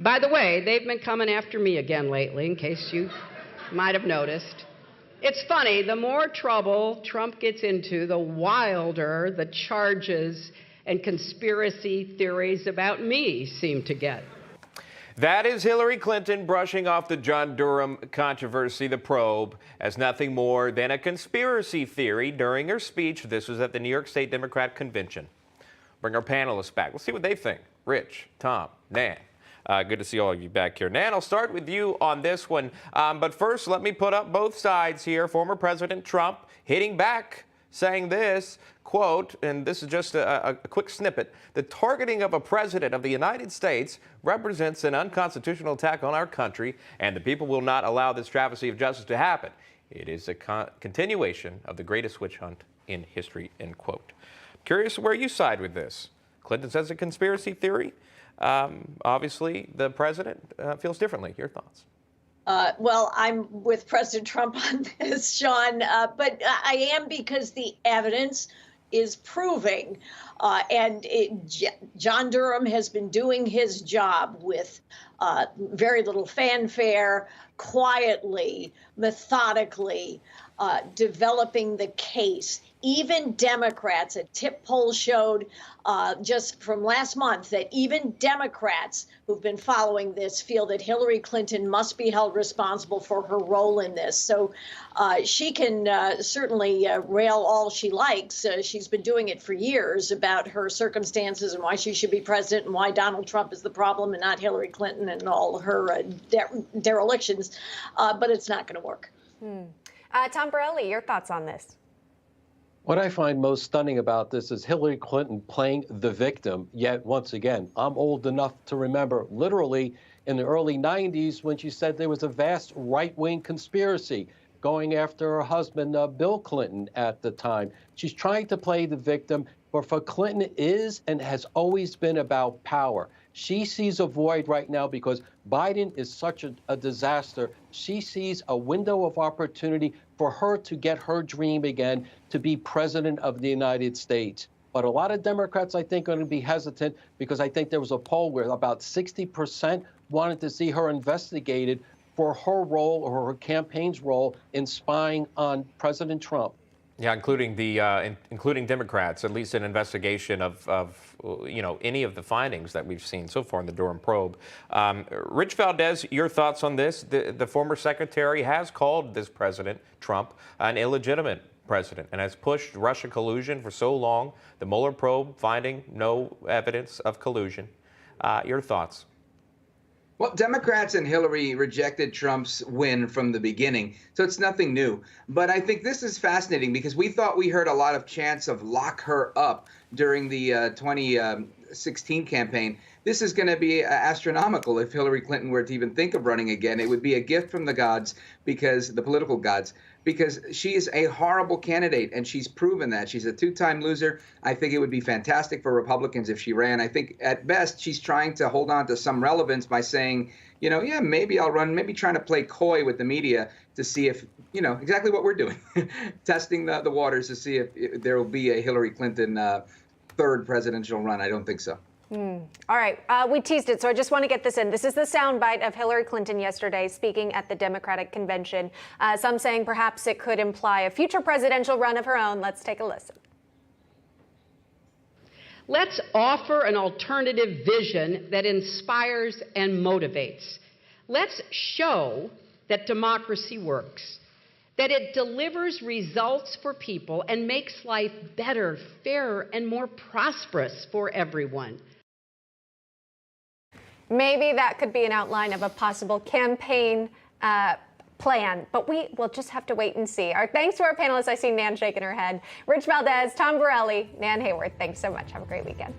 By the way, they've been coming after me again lately, in case you might have noticed. It's funny, the more trouble Trump gets into, the wilder the charges and conspiracy theories about me seem to get. That is Hillary Clinton brushing off the John Durham controversy, the probe, as nothing more than a conspiracy theory during her speech. This was at the New York State Democrat Convention. Bring our panelists back. We'll see what they think. Rich, Tom, Nan. Good to see all of you back here. Nan, I'll start with you on this one. But first, let me put up both sides here. Former President Trump hitting back, saying this, quote, and this is just a quick snippet, "The targeting of a president of the United States represents an unconstitutional attack on our country, and the people will not allow this travesty of justice to happen. It is a continuation of the greatest witch hunt in history," end quote. Curious where you side with this. Clinton says a conspiracy theory. Obviously, the president feels differently. Your thoughts? Well, I'm with President Trump on this, Sean, but I am because the evidence is proving, John Durham has been doing his job with very little fanfare, quietly, methodically, developing the case. Even Democrats, a tip poll showed just from last month that even Democrats who've been following this feel that Hillary Clinton must be held responsible for her role in this. So she can certainly rail all she likes. She's been doing it for years about her circumstances and why she should be president and why Donald Trump is the problem and not Hillary Clinton and all her derelictions. But it's not going to work. Tom Borelli, your thoughts on this? What I find most stunning about this is Hillary Clinton playing the victim. Yet, once again, I'm old enough to remember literally in the early 90s when she said there was a vast right-wing conspiracy going after her husband, Bill Clinton, at the time. She's trying to play the victim, but for Clinton it is and has always been about power. She sees a void right now because Biden is such a disaster. She sees a window of opportunity for her to get her dream again to be president of the United States. But a lot of Democrats, I think, are going to be hesitant because I think there was a poll where about 60% wanted to see her investigated for her role or her campaign's role in spying on President Trump. Yeah, including Democrats, at least an investigation of any of the findings that we've seen so far in the Durham probe. Rich Valdes, your thoughts on this? The former secretary has called this president, Trump, an illegitimate president and has pushed Russia collusion for so long. The Mueller probe finding no evidence of collusion. Your thoughts? Well, Democrats and Hillary rejected Trump's win from the beginning, so it's nothing new. But I think this is fascinating because we thought we heard a lot of chants of lock her up during the 2016 campaign. This is going to be astronomical if Hillary Clinton were to even think of running again. It would be a gift from the gods, because the political gods, because she is a horrible candidate, and she's proven that. She's a two-time loser. I think it would be fantastic for Republicans if she ran. I think at best she's trying to hold on to some relevance by saying, yeah, maybe I'll run, maybe trying to play coy with the media to see if, exactly what we're doing, testing the waters to see if there will be a Hillary Clinton third presidential run. I don't think so. All right, we teased it, so I just want to get this in. This is the soundbite of Hillary Clinton yesterday speaking at the Democratic Convention. Some saying perhaps it could imply a future presidential run of her own. Let's take a listen. Let's offer an alternative vision that inspires and motivates. Let's show that democracy works, that it delivers results for people and makes life better, fairer, and more prosperous for everyone. Maybe that could be an outline of a possible campaign plan, but we will just have to wait and see. Our thanks to our panelists. I see Nan shaking her head. Rich Valdes, Tom Borelli, Nan Hayworth, thanks so much. Have a great weekend.